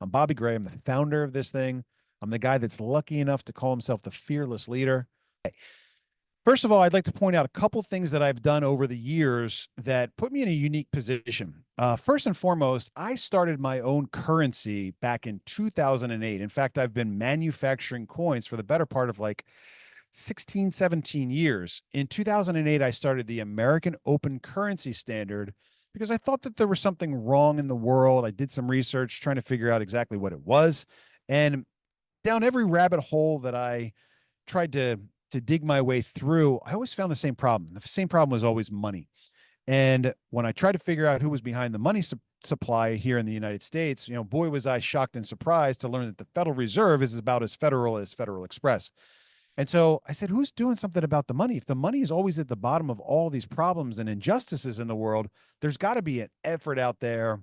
I'm Bobby Gray. I'm the founder of this thing. I'm the guy that's lucky enough to call himself the fearless leader. First of all, I'd like to point out a couple things that I've done over the years that put me in a unique position. First and foremost, I started my own currency back in 2008. In fact, I've been manufacturing coins for the better part of like 16, 17 years. In 2008, I started the American Open Currency Standard because I thought that there was something wrong in the world. I did some research trying to figure out exactly what it was. And down every rabbit hole that I tried to dig my way through, I always found the same problem. The same problem was always money. And when I tried to figure out who was behind the money supply here in the United States, boy, was I shocked and surprised to learn that the Federal Reserve is about as federal as Federal Express. And so I said, who's doing something about the money? If the money is always at the bottom of all these problems and injustices in the world, there's got to be an effort out there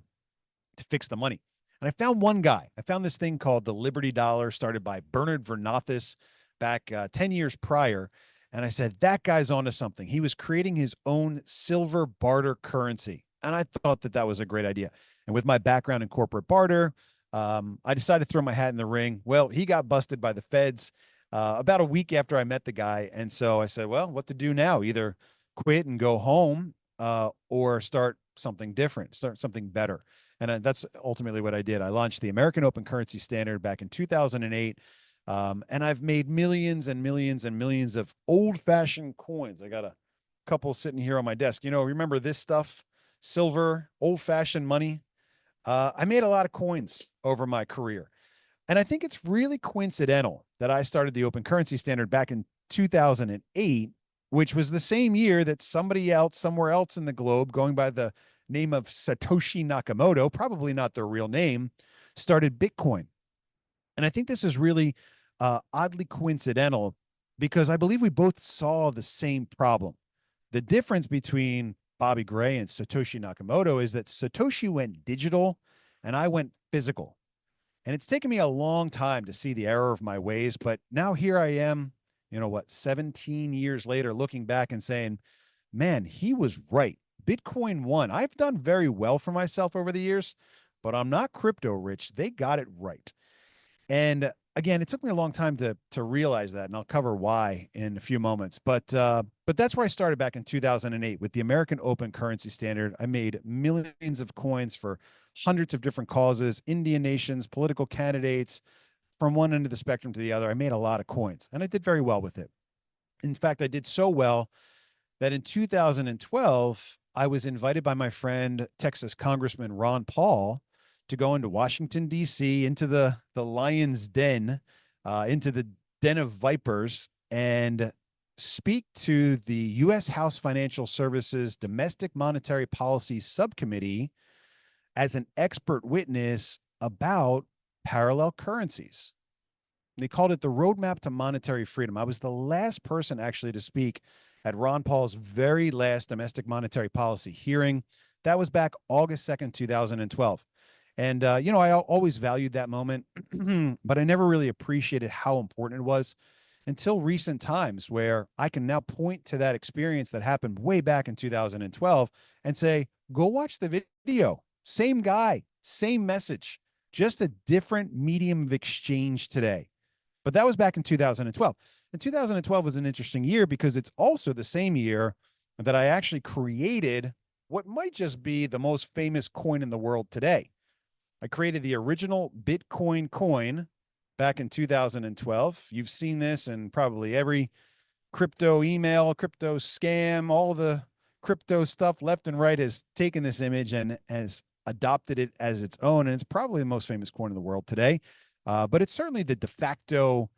to fix the money. And I found one guy. I found this thing called the Liberty Dollar, started by Bernard Vernathis back 10 years prior. And I said, that guy's onto something. He was creating his own silver barter currency. And I thought that that was a great idea. And with my background in corporate barter, I decided to throw my hat in the ring. Well, he got busted by the feds about a week after I met the guy. And so I said, well, what to do now? Either quit and go home or start something different, start something better. And that's ultimately what I did. I launched the American Open Currency Standard back in 2008. And I've made millions and millions and millions of old fashioned coins. I got a couple sitting here on my desk. Remember this stuff? Silver, old fashioned money. I made a lot of coins over my career. And I think it's really coincidental that I started the Open Currency Standard back in 2008, which was the same year that somebody else, somewhere else in the globe, going by the name of Satoshi Nakamoto, probably not their real name, started Bitcoin. And I think this is really oddly coincidental because I believe we both saw the same problem. The difference between Bobby Gray and Satoshi Nakamoto is that Satoshi went digital and I went physical. And it's taken me a long time to see the error of my ways, but now here I am, 17 years later, looking back and saying, man, he was right. Bitcoin won. I've done very well for myself over the years, but I'm not crypto rich. They got it right. And again, it took me a long time to realize that, and I'll cover why in a few moments. But that's where I started back in 2008 with the American Open Currency Standard. I made millions of coins for hundreds of different causes, Indian nations, political candidates, from one end of the spectrum to the other. I made a lot of coins, and I did very well with it. In fact, I did so well that in 2012, I was invited by my friend, Texas Congressman Ron Paul, to go into Washington, D.C., into the lion's den, into the den of vipers, and speak to the U.S. House Financial Services Domestic Monetary Policy Subcommittee as an expert witness about parallel currencies. They called it the Roadmap to Monetary Freedom. I was the last person actually to speak at Ron Paul's very last domestic monetary policy hearing. That was back August 2nd, 2012. And, I always valued that moment, but I never really appreciated how important it was until recent times where I can now point to that experience that happened way back in 2012 and say, go watch the video. Same guy, same message, just a different medium of exchange today. But that was back in 2012. And 2012 was an interesting year because it's also the same year that I actually created what might just be the most famous coin in the world today. I created the original Bitcoin coin back in 2012. You've seen this in probably every crypto email, crypto scam, all the crypto stuff left and right has taken this image and has adopted it as its own. And it's probably the most famous coin in the world today. But it's certainly the de facto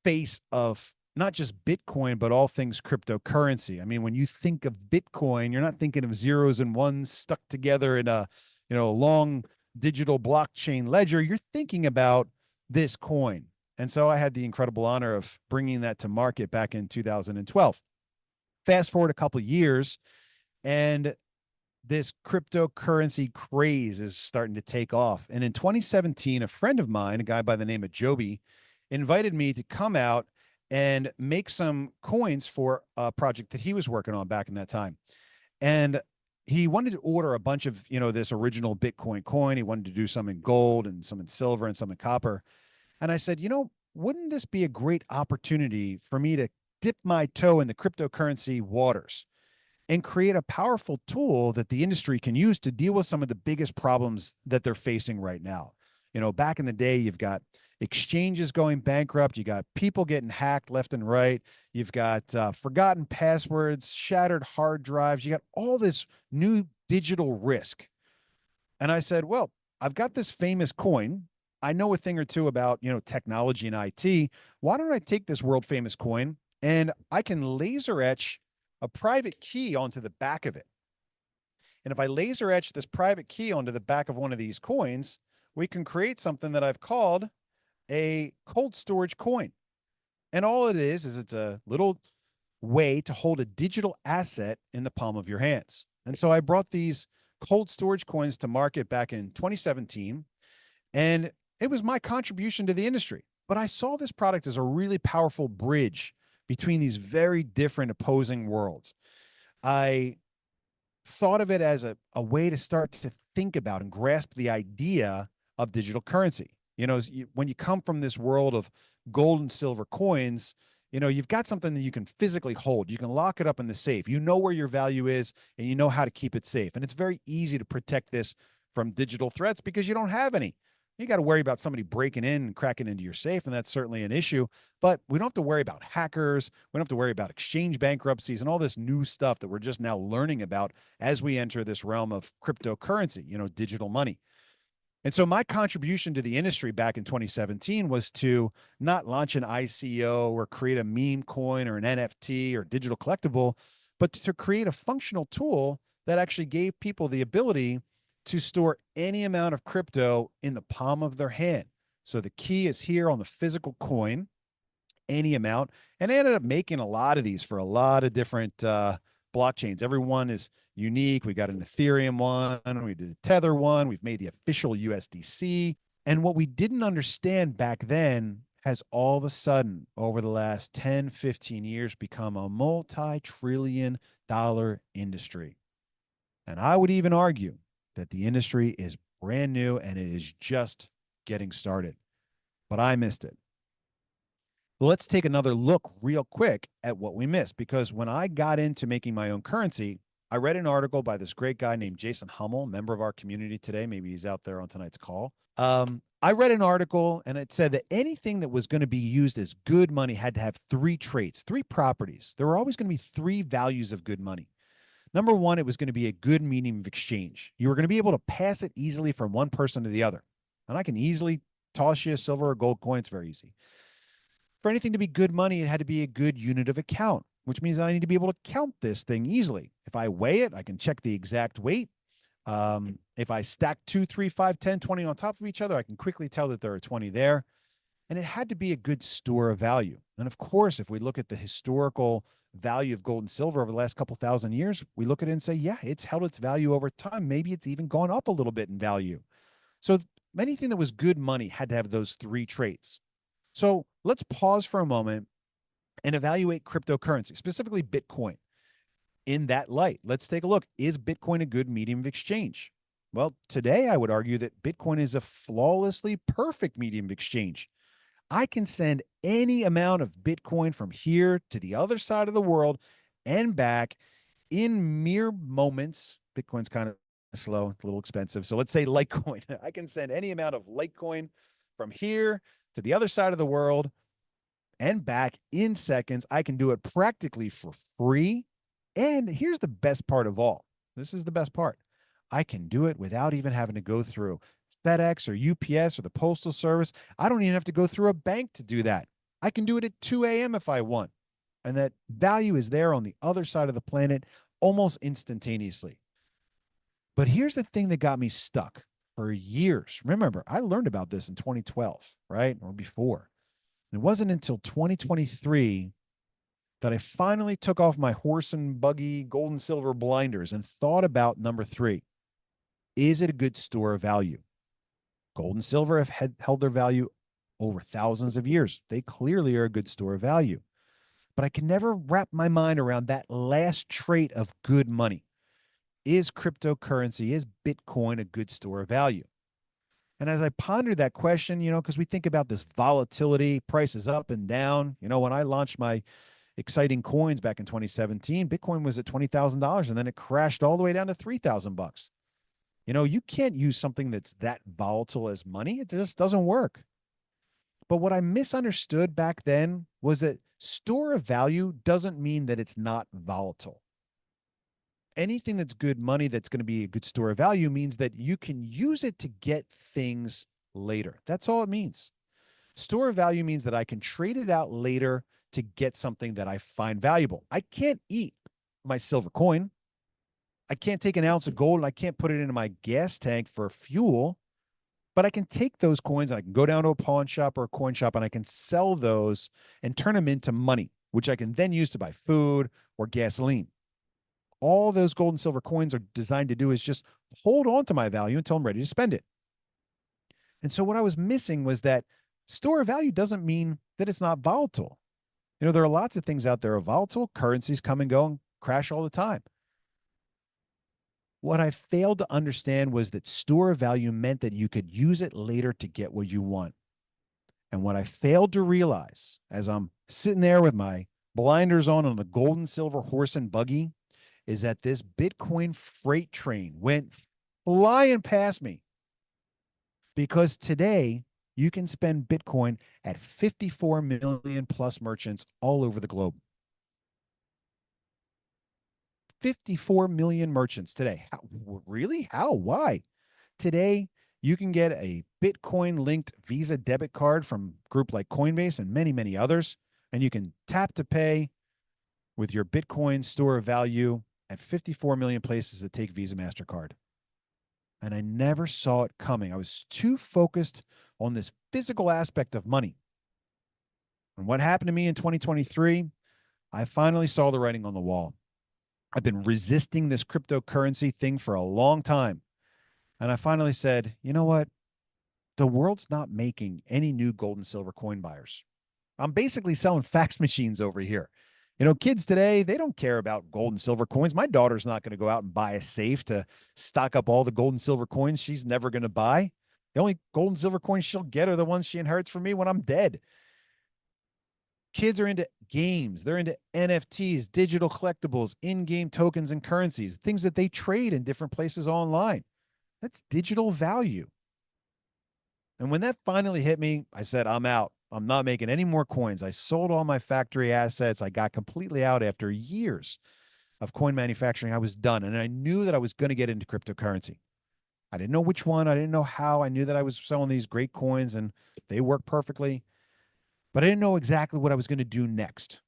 face of not just Bitcoin, but all things cryptocurrency. I mean, when you think of Bitcoin, you're not thinking of zeros and ones stuck together in a, long digital blockchain ledger. You're thinking about this coin. And so I had the incredible honor of bringing that to market back in 2012. Fast forward a couple of years, and this cryptocurrency craze is starting to take off. And in 2017, a friend of mine, a guy by the name of Joby, invited me to come out and make some coins for a project that he was working on back in that time. And he wanted to order a bunch of, this original Bitcoin coin. He wanted to do some in gold and some in silver and some in copper. And I said, wouldn't this be a great opportunity for me to dip my toe in the cryptocurrency waters and create a powerful tool that the industry can use to deal with some of the biggest problems that they're facing right now? Back in the day, you've got exchanges going bankrupt, you got people getting hacked left and right, you've got forgotten passwords, shattered hard drives, you got all this new digital risk. And I said, well, I've got this famous coin. I know a thing or two about, technology and IT. Why don't I take this world famous coin and I can laser etch a private key onto the back of it? And if I laser etch this private key onto the back of one of these coins, we can create something that I've called a cold storage coin. And all it is it's a little way to hold a digital asset in the palm of your hands. And so I brought these cold storage coins to market back in 2017, and it was my contribution to the industry. But I saw this product as a really powerful bridge between these very different opposing worlds. I thought of it as a way to start to think about and grasp the idea of digital currency. When you come from this world of gold and silver coins, you've got something that you can physically hold. You can lock it up in the safe. You know where your value is and you know how to keep it safe. And it's very easy to protect this from digital threats because you don't have any. You got to worry about somebody breaking in and cracking into your safe, and that's certainly an issue. But we don't have to worry about hackers. We don't have to worry about exchange bankruptcies and all this new stuff that we're just now learning about as we enter this realm of cryptocurrency, digital money. And so my contribution to the industry back in 2017 was to not launch an ICO or create a meme coin or an NFT or digital collectible, but to create a functional tool that actually gave people the ability to store any amount of crypto in the palm of their hand. So the key is here on the physical coin, any amount. And I ended up making a lot of these for a lot of different blockchains. Every one is unique. We got an Ethereum one, we did a Tether one, we've made the official USDC. And what we didn't understand back then has all of a sudden, over the last 10, 15 years, become a multi-trillion dollar industry. And I would even argue that the industry is brand new and it is just getting started. But I missed it. Let's take another look real quick at what we missed, because when I got into making my own currency, I read an article by this great guy named Jason Hummel, member of our community today. Maybe he's out there on tonight's call. I read an article and it said that anything that was going to be used as good money had to have three traits, three properties. There were always going to be three values of good money. Number one, it was going to be a good medium of exchange. You were going to be able to pass it easily from one person to the other. And I can easily toss you a silver or gold coin. It's very easy. For anything to be good money, it had to be a good unit of account, which means that I need to be able to count this thing easily. If I weigh it, I can check the exact weight. If I stack 2, 3, 5, 10, 20 on top of each other, I can quickly tell that there are 20 there. And it had to be a good store of value. And of course, if we look at the historical value of gold and silver over the last couple thousand years, we look at it and say, yeah, it's held its value over time. Maybe it's even gone up a little bit in value. So anything that was good money had to have those three traits. So let's pause for a moment and evaluate cryptocurrency, specifically Bitcoin. In that light, let's take a look. Is Bitcoin a good medium of exchange? Well, today I would argue that Bitcoin is a flawlessly perfect medium of exchange. I can send any amount of Bitcoin from here to the other side of the world and back in mere moments. Bitcoin's kind of slow, it's a little expensive. So let's say Litecoin. I can send any amount of Litecoin from here to the other side of the world and back in seconds. I can do it practically for free. And here's the best part of all. This is the best part. I can do it without even having to go through FedEx or UPS or the Postal Service. I don't even have to go through a bank to do that. I can do it at 2 a.m. if I want. And that value is there on the other side of the planet almost instantaneously. But here's the thing that got me stuck for years. Remember, I learned about this in 2012, right? Or before. And it wasn't until 2023 that I finally took off my horse and buggy gold and silver blinders and thought about number three. Is it a good store of value? Gold and silver have held their value over thousands of years. They clearly are a good store of value. But I can never wrap my mind around that last trait of good money. Is cryptocurrency, is Bitcoin a good store of value? And as I pondered that question, because we think about this volatility, prices up and down. When I launched my exciting coins back in 2017, Bitcoin was at $20,000 and then it crashed all the way down to 3,000 bucks. You can't use something that's that volatile as money. It just doesn't work. But what I misunderstood back then was that store of value doesn't mean that it's not volatile. Anything that's good money that's going to be a good store of value means that you can use it to get things later. That's all it means. Store of value means that I can trade it out later to get something that I find valuable. I can't eat my silver coin. I can't take an ounce of gold and I can't put it into my gas tank for fuel, but I can take those coins and I can go down to a pawn shop or a coin shop and I can sell those and turn them into money, which I can then use to buy food or gasoline. All those gold and silver coins are designed to do is just hold on to my value until I'm ready to spend it. And so what I was missing was that store of value doesn't mean that it's not volatile. There are lots of things out there are volatile. Currencies come and go and crash all the time. What I failed to understand was that store of value meant that you could use it later to get what you want. And what I failed to realize as I'm sitting there with my blinders on the gold and silver horse and buggy is that this Bitcoin freight train went flying past me. Because today you can spend Bitcoin at 54 million plus merchants all over the globe. 54 million merchants today. How, really? How? Why? Today, you can get a Bitcoin linked Visa debit card from a group like Coinbase and many, many others. And you can tap to pay with your Bitcoin store of value at 54 million places that take Visa MasterCard. And I never saw it coming. I was too focused on this physical aspect of money. And what happened to me in 2023, I finally saw the writing on the wall. I've been resisting this cryptocurrency thing for a long time. And I finally said, you know what? The world's not making any new gold and silver coin buyers. I'm basically selling fax machines over here. Kids today, they don't care about gold and silver coins. My daughter's not going to go out and buy a safe to stock up all the gold and silver coins she's never going to buy. The only gold and silver coins she'll get are the ones she inherits from me when I'm dead. Kids are into games. They're into NFTs, digital collectibles, in-game tokens and currencies, things that they trade in different places online. That's digital value. And when that finally hit me, I said, I'm out. I'm not making any more coins. I sold all my factory assets. I got completely out after years of coin manufacturing. I was done. And I knew that I was going to get into cryptocurrency. I didn't know which one. I didn't know how. I knew that I was selling these great coins and they work perfectly. But I didn't know exactly what I was going to do next.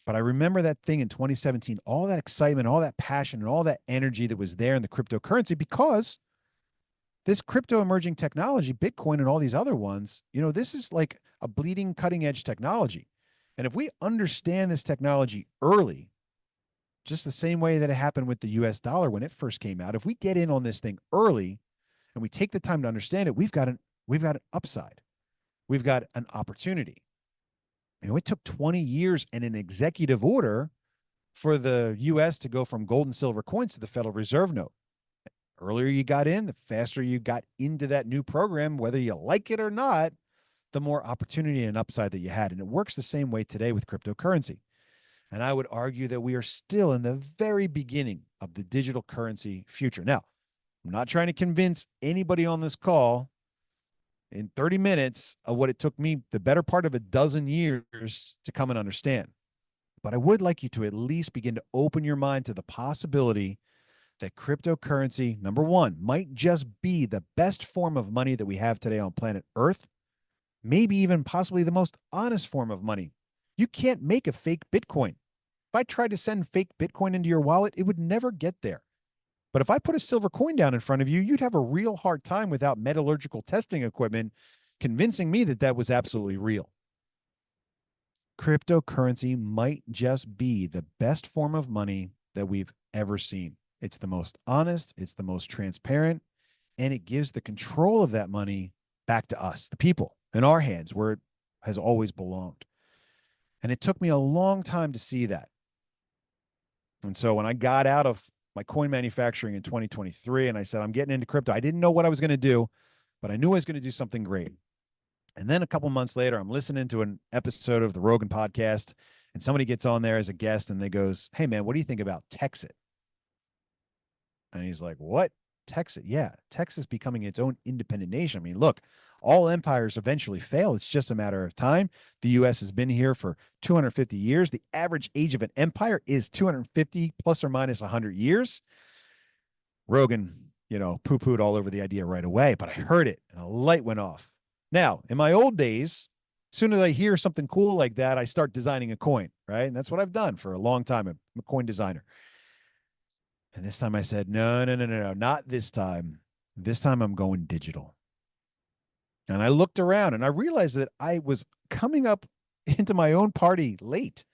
But I remember that thing in 2017, all that excitement, all that passion, and all that energy that was there in the cryptocurrency because this crypto emerging technology, Bitcoin and all these other ones, this is like a bleeding cutting edge technology. And if we understand this technology early, just the same way that it happened with the US dollar when it first came out, if we get in on this thing early and we take the time to understand it, we've got an upside. We've got an opportunity. It took 20 years and an executive order for the US to go from gold and silver coins to the Federal Reserve note. Earlier you got in, the faster you got into that new program, whether you like it or not, the more opportunity and upside that you had. And it works the same way today with cryptocurrency. And I would argue that we are still in the very beginning of the digital currency future. Now, I'm not trying to convince anybody on this call in 30 minutes of what it took me the better part of a dozen years to come and understand. But I would like you to at least begin to open your mind to the possibility that cryptocurrency, number one, might just be the best form of money that we have today on planet Earth, maybe even possibly the most honest form of money. You can't make a fake Bitcoin. If I tried to send fake Bitcoin into your wallet, it would never get there. But if I put a silver coin down in front of you, you'd have a real hard time without metallurgical testing equipment convincing me that that was absolutely real. Cryptocurrency might just be the best form of money that we've ever seen. It's the most honest, it's the most transparent, and it gives the control of that money back to us, the people, in our hands where it has always belonged. And it took me a long time to see that. And so when I got out of my coin manufacturing in 2023. And I said, I'm getting into crypto. I didn't know what I was going to do, but I knew I was going to do something great. And then a couple months later, I'm listening to an episode of the Rogan podcast, and somebody gets on there as a guest and they goes, "Hey man, what do you think about Texit?" And he's like, "What? Texas? Yeah, Texas becoming its own independent nation. I mean, look, all empires eventually fail. It's just a matter of time. The U.S. has been here for 250 years. The average age of an empire is 250 plus or minus 100 years." Rogan, poo-pooed all over the idea right away, but I heard it and a light went off. Now, in my old days, as soon as I hear something cool like that, I start designing a coin, right? And that's what I've done for a long time. I'm a coin designer. And this time I said, no, no, no, no, no, not this time. This time I'm going digital. And I looked around and I realized that I was coming up into my own party late.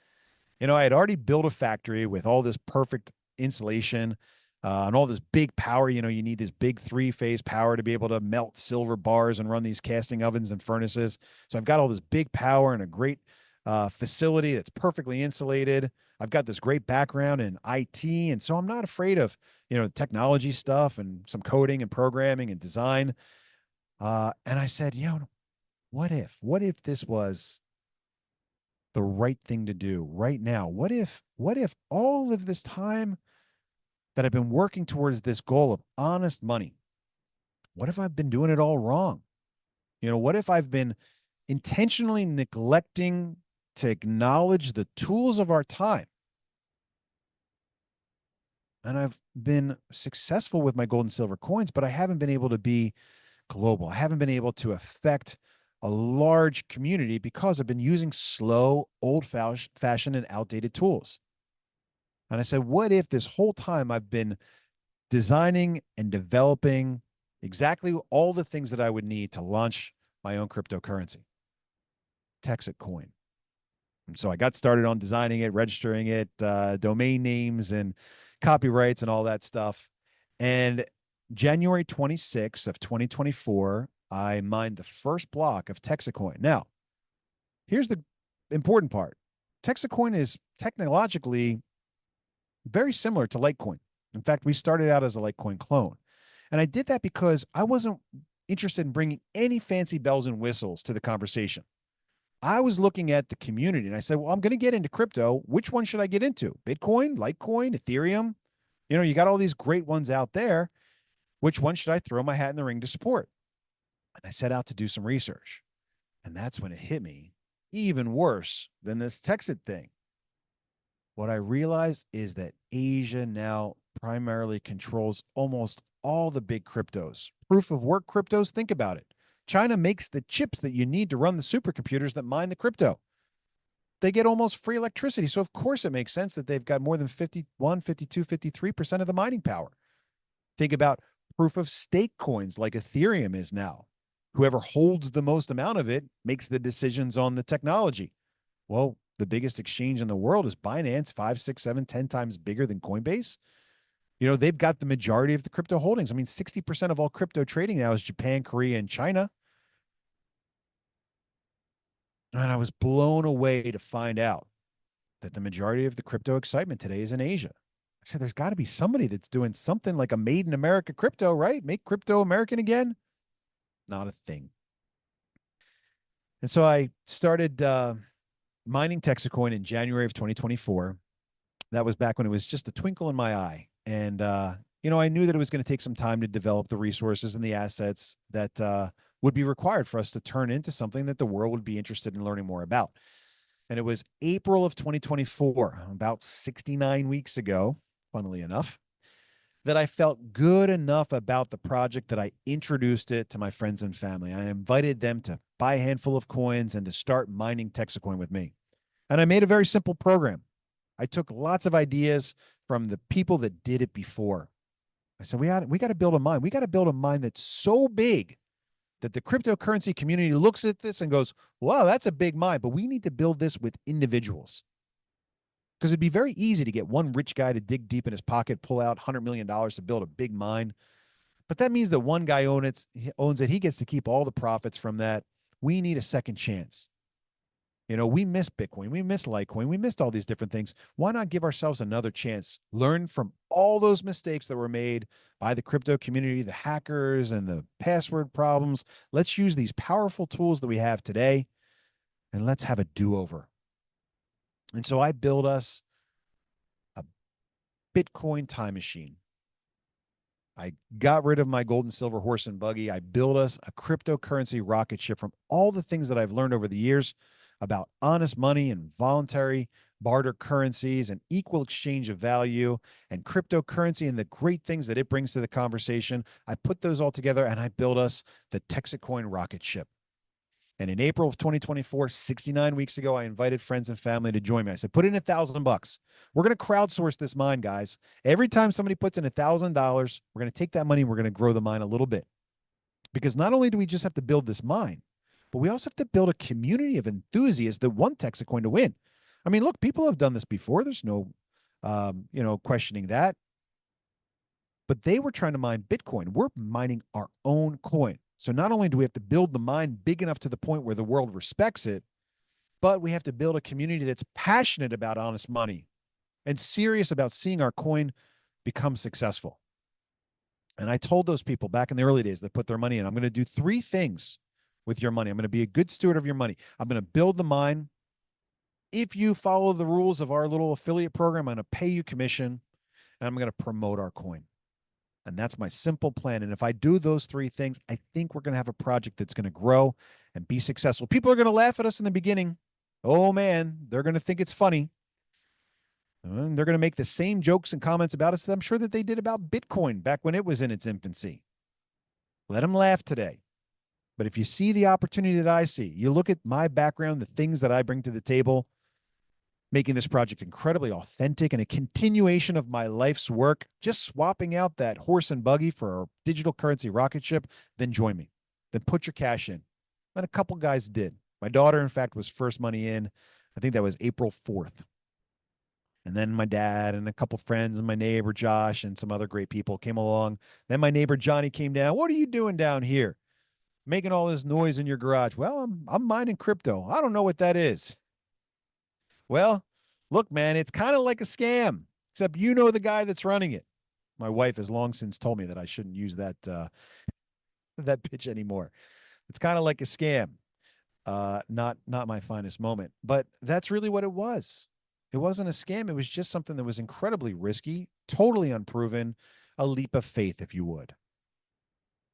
I had already built a factory with all this perfect insulation and all this big power. You need this big three-phase power to be able to melt silver bars and run these casting ovens and furnaces. So I've got all this big power and a great facility that's perfectly insulated. I've got this great background in IT, and so I'm not afraid of technology stuff and some coding and programming and design. And I said, what if this was the right thing to do right now? What if all of this time that I've been working towards this goal of honest money, what if I've been doing it all wrong? What if I've been intentionally neglecting to acknowledge the tools of our time? And I've been successful with my gold and silver coins, but I haven't been able to be global. I haven't been able to affect a large community because I've been using slow, old-fashioned, and outdated tools. And I said, what if this whole time I've been designing and developing exactly all the things that I would need to launch my own cryptocurrency, Texit Coin? And so I got started on designing it, registering it, domain names and copyrights and all that stuff. And January 26th of 2024, I mined the first block of Texit Coin. Now, here's the important part. Texit Coin is technologically very similar to Litecoin. In fact, we started out as a Litecoin clone. And I did that because I wasn't interested in bringing any fancy bells and whistles to the conversation. I was looking at the community and I said, well, I'm going to get into crypto. Which one should I get into? Bitcoin, Litecoin, Ethereum? You got all these great ones out there. Which one should I throw my hat in the ring to support? And I set out to do some research. And that's when it hit me even worse than this Texit thing. What I realized is that Asia now primarily controls almost all the big cryptos. Proof of work cryptos, think about it. China makes the chips that you need to run the supercomputers that mine the crypto. They get almost free electricity. So, of course, it makes sense that they've got more than 51, 52, 53% of the mining power. Think about proof of stake coins like Ethereum is now. Whoever holds the most amount of it makes the decisions on the technology. Well, the biggest exchange in the world is Binance, 5, 6, 7, 10 times bigger than Coinbase. They've got the majority of the crypto holdings. I mean, 60% of all crypto trading now is Japan, Korea, and China. And I was blown away to find out that the majority of the crypto excitement today is in Asia. I said, there's got to be somebody that's doing something like a made in America crypto, right? Make crypto American again. Not a thing. And so I started mining Texacoin in January of 2024. That was back when it was just a twinkle in my eye. And, I knew that it was going to take some time to develop the resources and the assets that would be required for us to turn into something that the world would be interested in learning more about. And it was April of 2024, about 69 weeks ago, funnily enough, that I felt good enough about the project that I introduced it to my friends and family. I invited them to buy a handful of coins and to start mining Texacoin with me. And I made a very simple program. I took lots of ideas from the people that did it before. I said, we got to build a mine. We got to build a mine that's so big that the cryptocurrency community looks at this and goes, wow, that's a big mine, but we need to build this with individuals. Because it'd be very easy to get one rich guy to dig deep in his pocket, pull out $100 million to build a big mine. But that means that one guy owns it. He gets to keep all the profits from that. We need a second chance. We missed Bitcoin. We missed Litecoin. We missed all these different things. Why not give ourselves another chance? Learn from all those mistakes that were made by the crypto community, the hackers, and the password problems. Let's use these powerful tools that we have today and let's have a do over. And so I built us a Bitcoin time machine. I got rid of my gold and silver horse and buggy. I built us a cryptocurrency rocket ship from all the things that I've learned over the years about honest money and voluntary barter currencies and equal exchange of value and cryptocurrency and the great things that it brings to the conversation. I put those all together and I built us the Texit Coin rocket ship. And in April of 2024, 69 weeks ago, I invited friends and family to join me. I said, put in $1,000. We're going to crowdsource this mine, guys. Every time somebody puts in $1,000, we're going to take that money and we're going to grow the mine a little bit. Because not only do we just have to build this mine, but we also have to build a community of enthusiasts that want Texas Coin to win. I mean, look, people have done this before. There's no, questioning that. But they were trying to mine Bitcoin. We're mining our own coin. So not only do we have to build the mine big enough to the point where the world respects it, but we have to build a community that's passionate about honest money and serious about seeing our coin become successful. And I told those people back in the early days that put their money in, I'm going to do 3 things with your money. I'm going to be a good steward of your money. I'm going to build the mine. If you follow the rules of our little affiliate program, I'm going to pay you commission and I'm going to promote our coin. And that's my simple plan. And if I do those 3 things, I think we're going to have a project that's going to grow and be successful. People are going to laugh at us in the beginning. Oh, man, they're going to think it's funny. And they're going to make the same jokes and comments about us that I'm sure that they did about Bitcoin back when it was in its infancy. Let them laugh today. But if you see the opportunity that I see, you look at my background, the things that I bring to the table, making this project incredibly authentic and a continuation of my life's work, just swapping out that horse and buggy for a digital currency rocket ship, then join me. Then put your cash in. And a couple guys did. My daughter, in fact, was first money in. I think that was April 4th. And then my dad and a couple friends and my neighbor Josh and some other great people came along. Then my neighbor Johnny came down. What are you doing down here? Making all this noise in your garage. Well, I'm mining crypto. I don't know what that is. Well, look, man, it's kind of like a scam, except you know the guy that's running it. My wife has long since told me that I shouldn't use that pitch anymore. It's kind of like a scam. Not my finest moment, but that's really what it was. It wasn't a scam. It was just something that was incredibly risky, totally unproven, a leap of faith, if you would.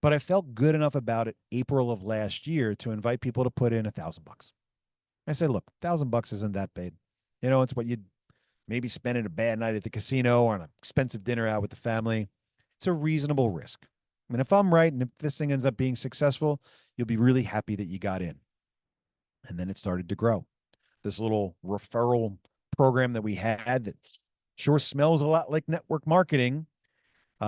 But I felt good enough about it April of last year to invite people to put in $1,000. I said, look, $1,000 isn't that bad. It's what you'd maybe spending a bad night at the casino or an expensive dinner out with the family. It's a reasonable risk. I mean, if I'm right and if this thing ends up being successful, you'll be really happy that you got in. And then it started to grow. This little referral program that we had that sure smells a lot like network marketing.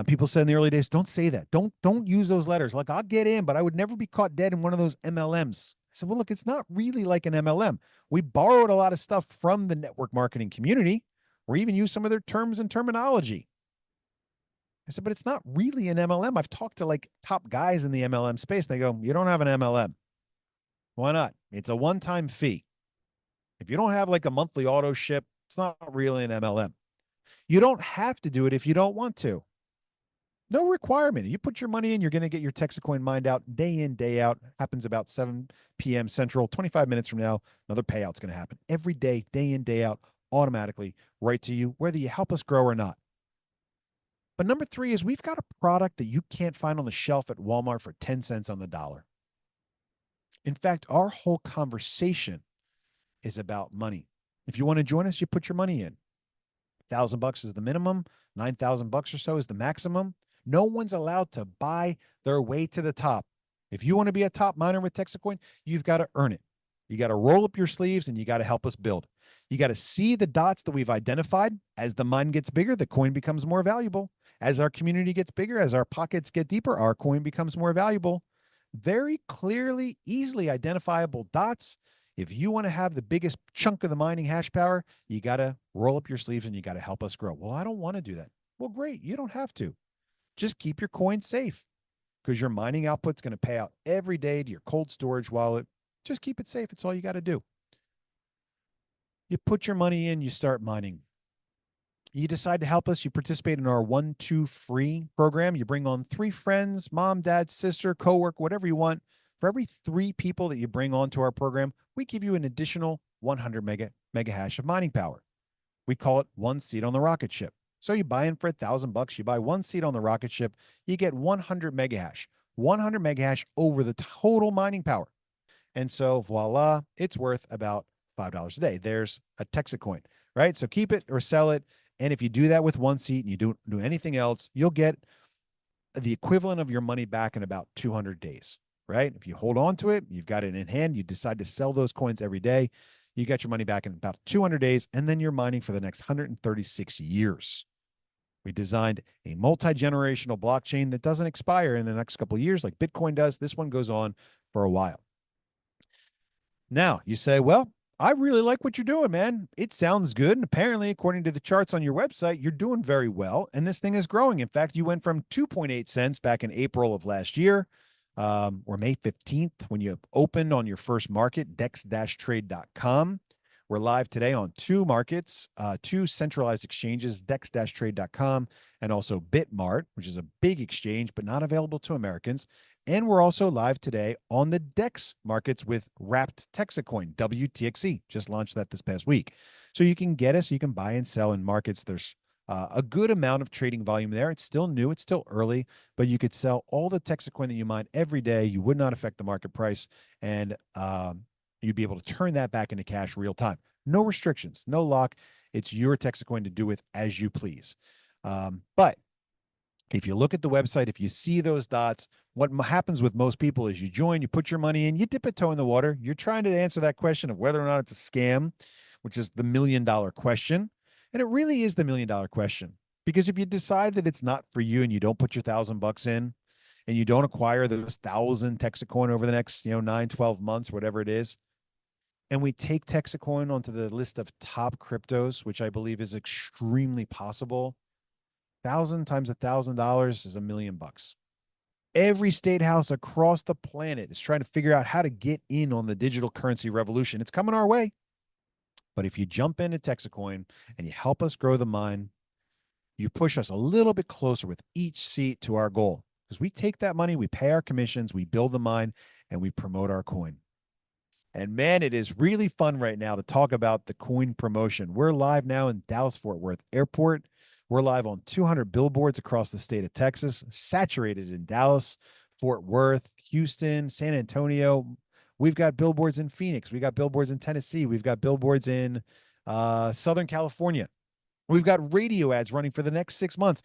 People said in the early days, don't say that. Don't use those letters. Like, I'll get in, but I would never be caught dead in one of those MLMs. I said, well, look, it's not really like an MLM. We borrowed a lot of stuff from the network marketing community, or even used some of their terms and terminology. I said, but it's not really an MLM. I've talked to like top guys in the MLM space. They go, you don't have an MLM. Why not? It's a one-time fee. If you don't have like a monthly auto ship, it's not really an MLM. You don't have to do it if you don't want to. No requirement. You put your money in, you're going to get your Texas Coin mined out day in, day out. Happens about 7 p.m. Central. 25 minutes from now, another payout's going to happen every day, day in, day out, automatically, right to you, whether you help us grow or not. But number 3 is we've got a product that you can't find on the shelf at Walmart for 10 cents on the dollar. In fact, our whole conversation is about money. If you want to join us, you put your money in. $1,000 is the minimum. $9,000 or so is the maximum. No one's allowed to buy their way to the top. If you want to be a top miner with Texas Coin, you've got to earn it. You got to roll up your sleeves and you got to help us build. You got to see the dots that we've identified. As the mine gets bigger, the coin becomes more valuable. As our community gets bigger, as our pockets get deeper, our coin becomes more valuable. Very clearly, easily identifiable dots. If you want to have the biggest chunk of the mining hash power, you got to roll up your sleeves and you got to help us grow. Well, I don't want to do that. Well, great. You don't have to. Just keep your coin safe because your mining output's going to pay out every day to your cold storage wallet. Just keep it safe. It's all you got to do. You put your money in, you start mining. You decide to help us, you participate in our 1-2 free program. You bring on 3 friends, mom, dad, sister, coworker, whatever you want. For every 3 people that you bring onto our program, we give you an additional 100 mega hash of mining power. We call it 1 seat on the rocket ship. So you buy in for $1,000, you buy 1 seat on the rocket ship, you get 100 mega hash, 100 mega hash over the total mining power. And so voila, it's worth about $5 a day. There's a Texit coin, right? So keep it or sell it. And if you do that with 1 seat and you don't do anything else, you'll get the equivalent of your money back in about 200 days, right? If you hold on to it, you've got it in hand, you decide to sell those coins every day, you get your money back in about 200 days, and then you're mining for the next 136 years. We designed a multi-generational blockchain that doesn't expire in the next couple of years like Bitcoin does. This one goes on for a while. Now, you say, well, I really like what you're doing, man. It sounds good. And apparently, according to the charts on your website, you're doing very well. And this thing is growing. In fact, you went from 2.8 cents back in April of last year, or May 15th, when you opened on your first market, dex-trade.com. We're live today on 2 markets, 2 centralized exchanges, dex-trade.com and also Bitmart, which is a big exchange, but not available to Americans. And we're also live today on the DEX markets with wrapped Texit coin, WTXE. Just launched that this past week. So you can get us, you can buy and sell in markets. There's a good amount of trading volume there. It's still new, it's still early, but you could sell all the Texit coin that you mine every day. You would not affect the market price, and you'd be able to turn that back into cash real time. No restrictions, no lock. It's your Texit coin to do with as you please. But if you look at the website, if you see those dots, what happens with most people is you join, you put your money in, you dip a toe in the water. You're trying to answer that question of whether or not it's a scam, which is the $1 million question. And it really is the $1 million question. Because if you decide that it's not for you and you don't put your $1,000 in and you don't acquire those 1,000 Texit coin over the next, 9, 12 months, whatever it is, and we take Texit coin onto the list of top cryptos, which I believe is extremely possible, 1,000 times $1,000 is $1 million. Every state house across the planet is trying to figure out how to get in on the digital currency revolution. It's coming our way. But if you jump into Texit coin and you help us grow the mine, you push us a little bit closer with each seat to our goal. Because we take that money, we pay our commissions, we build the mine, and we promote our coin. And man, it is really fun right now to talk about the coin promotion. We're live now in Dallas-Fort Worth Airport. We're live on 200 billboards across the state of Texas, saturated in Dallas, Fort Worth, Houston, San Antonio. We've got billboards in Phoenix. We got billboards in Tennessee. We've got billboards in Southern California. We've got radio ads running for the next 6 months.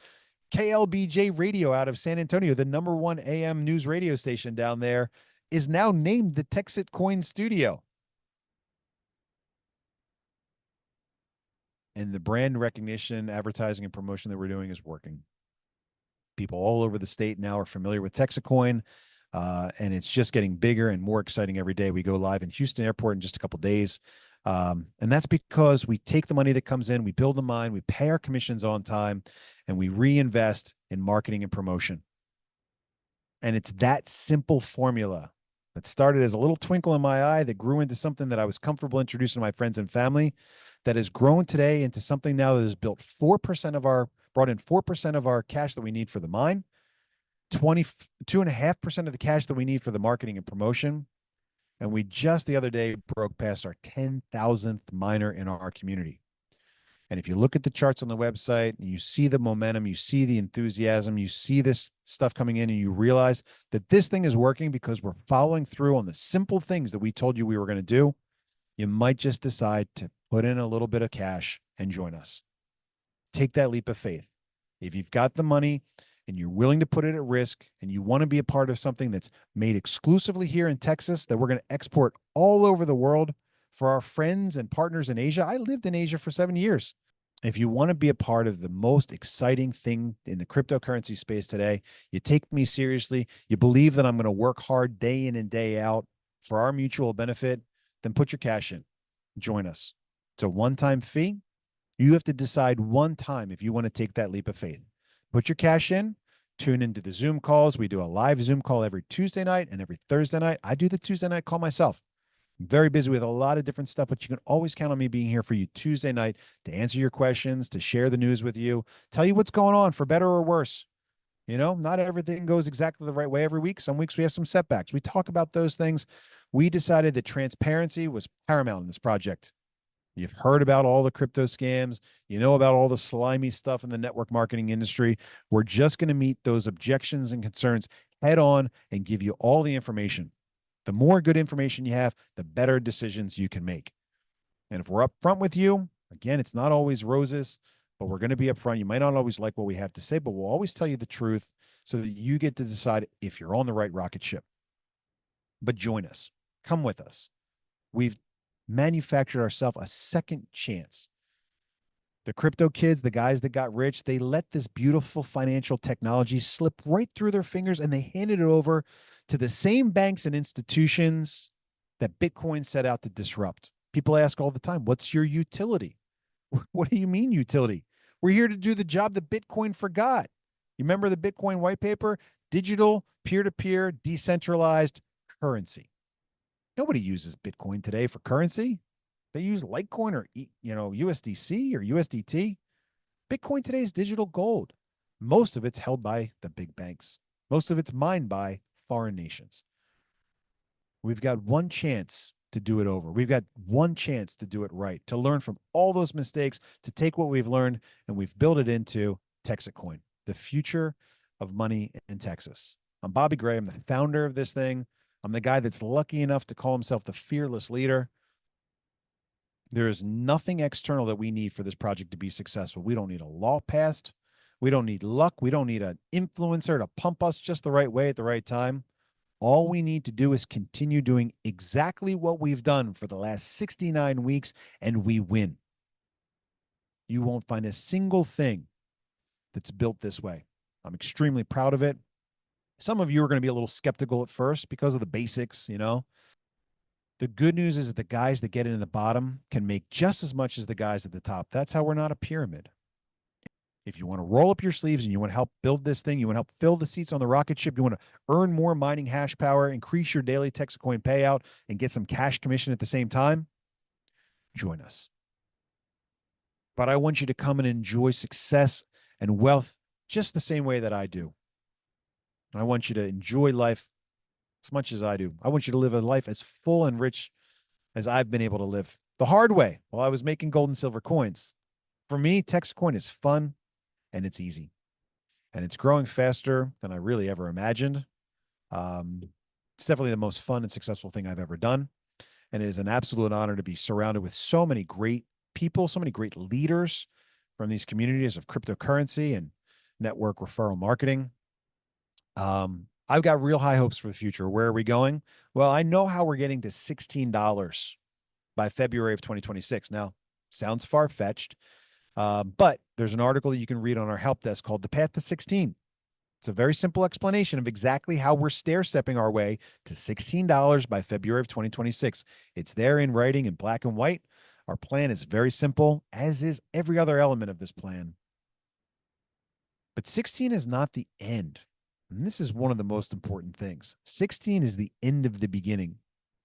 KLBJ Radio out of San Antonio, the #1 AM news radio station down there, is now named the Texit Coin Studio. And the brand recognition, advertising, and promotion that we're doing is working. People all over the state now are familiar with Texit Coin, and it's just getting bigger and more exciting every day. We go live in Houston Airport in just a couple of days. And that's because we take the money that comes in, we build the mine, we pay our commissions on time, and we reinvest in marketing and promotion. And it's that simple formula that started as a little twinkle in my eye that grew into something that I was comfortable introducing to my friends and family, that has grown today into something now that has brought in 4% of our cash that we need for the mine, 22.5% of the cash that we need for the marketing and promotion. And we just the other day broke past our 10,000th miner in our community. And if you look at the charts on the website, and you see the momentum, you see the enthusiasm, you see this stuff coming in, and you realize that this thing is working because we're following through on the simple things that we told you we were going to do, you might just decide to put in a little bit of cash and join us. Take that leap of faith. If you've got the money and you're willing to put it at risk and you want to be a part of something that's made exclusively here in Texas that we're going to export all over the world for our friends and partners in Asia. I lived in Asia for 7 years. If you want to be a part of the most exciting thing in the cryptocurrency space today, you take me seriously, you believe that I'm going to work hard day in and day out for our mutual benefit, then put your cash in. Join us. It's a one-time fee. You have to decide one time if you want to take that leap of faith. Put your cash in, tune into the Zoom calls. We do a live Zoom call every Tuesday night and every Thursday night. I do the Tuesday night call myself. I'm very busy with a lot of different stuff, but you can always count on me being here for you Tuesday night to answer your questions, to share the news with you, tell you what's going on for better or worse. Not everything goes exactly the right way every week. Some weeks we have some setbacks. We talk about those things. We decided that transparency was paramount in this project. You've heard about all the crypto scams. You know about all the slimy stuff in the network marketing industry. We're just going to meet those objections and concerns head on and give you all the information. The more good information you have, the better decisions you can make. And if we're upfront with you, again, it's not always roses, but we're going to be upfront. You might not always like what we have to say, but we'll always tell you the truth so that you get to decide if you're on the right rocket ship. But join us. Come with us. We've manufactured ourselves a second chance. The crypto kids, the guys that got rich, they let this beautiful financial technology slip right through their fingers and they handed it over to the same banks and institutions that Bitcoin set out to disrupt. People ask all the time, what's your utility? What do you mean utility? We're here to do the job that Bitcoin forgot. You remember the Bitcoin white paper? Digital, peer-to-peer, decentralized currency. Nobody uses Bitcoin today for currency. They use Litecoin or USDC or USDT. Bitcoin today is digital gold. Most of it's held by the big banks. Most of it's mined by foreign nations. We've got one chance to do it over. We've got one chance to do it right, to learn from all those mistakes, to take what we've learned and we've built it into Texit Coin, the future of money in Texas. I'm Bobby Gray. I'm the founder of this thing. I'm the guy that's lucky enough to call himself the fearless leader. There is nothing external that we need for this project to be successful. We don't need a law passed. We don't need luck. We don't need an influencer to pump us just the right way at the right time. All we need to do is continue doing exactly what we've done for the last 69 weeks, and we win. You won't find a single thing that's built this way. I'm extremely proud of it. Some of you are going to be a little skeptical at first because of the basics, The good news is that the guys that get in the bottom can make just as much as the guys at the top. That's how we're not a pyramid. If you want to roll up your sleeves and you want to help build this thing, you want to help fill the seats on the rocket ship, you want to earn more mining hash power, increase your daily Texas coin payout, and get some cash commission at the same time, join us. But I want you to come and enjoy success and wealth just the same way that I do. I want you to enjoy life as much as I do. I want you to live a life as full and rich as I've been able to live the hard way while I was making gold and silver coins. For me, Texas coin is fun and it's easy. And it's growing faster than I really ever imagined. It's definitely the most fun and successful thing I've ever done. And it is an absolute honor to be surrounded with so many great people, so many great leaders from these communities of cryptocurrency and network referral marketing. I've got real high hopes for the future. Where are we going? Well, I know how we're getting to $16 by February of 2026. Now, sounds far-fetched, but there's an article that you can read on our help desk called The Path to 16. It's a very simple explanation of exactly how we're stair-stepping our way to $16 by February of 2026. It's there in writing in black and white. Our plan is very simple, as is every other element of this plan. But 16 is not the end. And this is one of the most important things. 16 is the end of the beginning.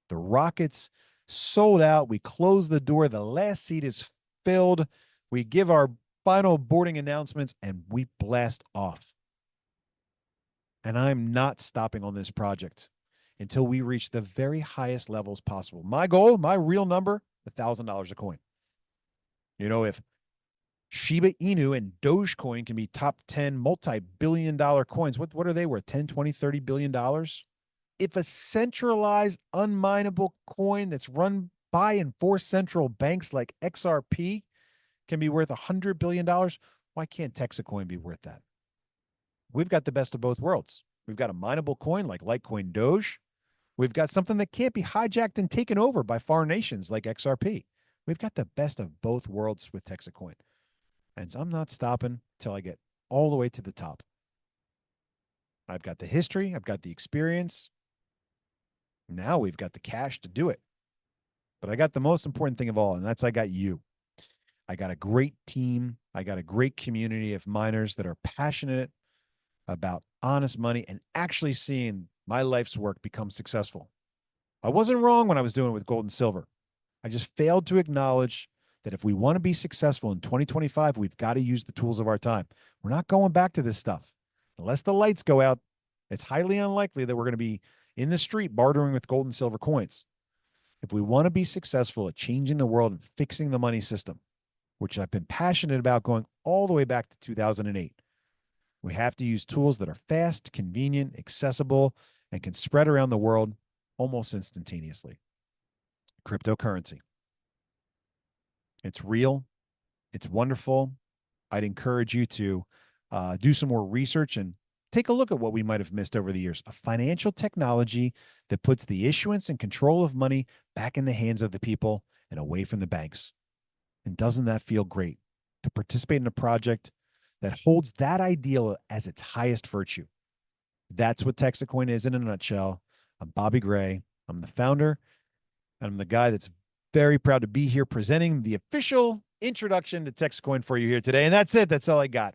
The rockets sold out. We close the door. The last seat is filled. We give our final boarding announcements and we blast off. And I'm not stopping on this project until we reach the very highest levels possible. My goal, my real number, $1,000 a coin. If Shiba Inu and Dogecoin can be top 10 multi-billion dollar coins, what are they worth? 10, 20, 30 billion dollars? If a centralized unminable coin that's run by and for central banks like XRP can be worth $100 billion, why can't Texit coin be worth that? We've got the best of both worlds. We've got a mineable coin like Litecoin Doge. We've got something that can't be hijacked and taken over by foreign nations like XRP. We've got the best of both worlds with Texit coin. And so I'm not stopping till I get all the way to the top. I've got the history. I've got the experience. Now we've got the cash to do it. But I got the most important thing of all, and that's I got you. I got a great team. I got a great community of miners that are passionate about honest money and actually seeing my life's work become successful. I wasn't wrong when I was doing it with gold and silver. I just failed to acknowledge that if we want to be successful in 2025, we've got to use the tools of our time. We're not going back to this stuff. Unless the lights go out, it's highly unlikely that we're going to be in the street bartering with gold and silver coins. If we want to be successful at changing the world and fixing the money system, which I've been passionate about going all the way back to 2008, we have to use tools that are fast, convenient, accessible, and can spread around the world almost instantaneously. Cryptocurrency. It's real. It's wonderful. I'd encourage you to do some more research and take a look at what we might have missed over the years. A financial technology that puts the issuance and control of money back in the hands of the people and away from the banks. And doesn't that feel great to participate in a project that holds that ideal as its highest virtue? That's what Texit is in a nutshell. I'm Bobby Gray. I'm the founder, and I'm the guy that's very proud to be here presenting the official introduction to Texit for you here today. And that's it. That's all I got.